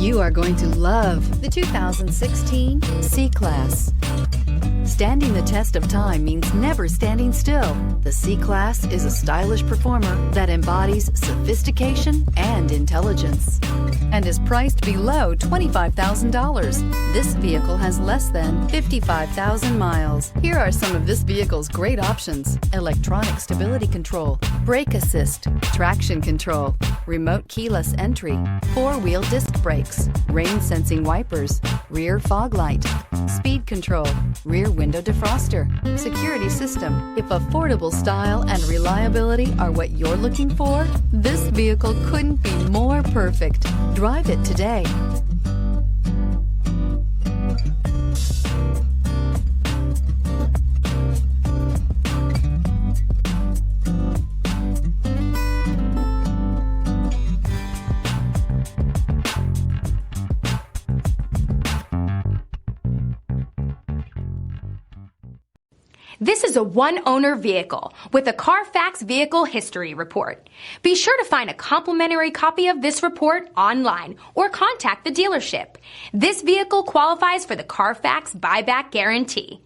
You are going to love the 2016 C-Class. Standing the test of time means never standing still. The C-Class is a stylish performer that embodies sophistication and intelligence and is priced below $25,000. This vehicle has less than 55,000 miles. Here are some of this vehicle's great options: electronic stability control, brake assist, traction control, remote keyless entry, four-wheel disc brakes, rain sensing wipers, rear fog light, speed control, rear window defroster, security system. If affordable style and reliability are what you're looking for, this vehicle couldn't be more perfect. Drive it today. This is a one-owner vehicle with a Carfax Vehicle History Report. Be sure to find a complimentary copy of this report online or contact the dealership. This vehicle qualifies for the Carfax Buyback Guarantee.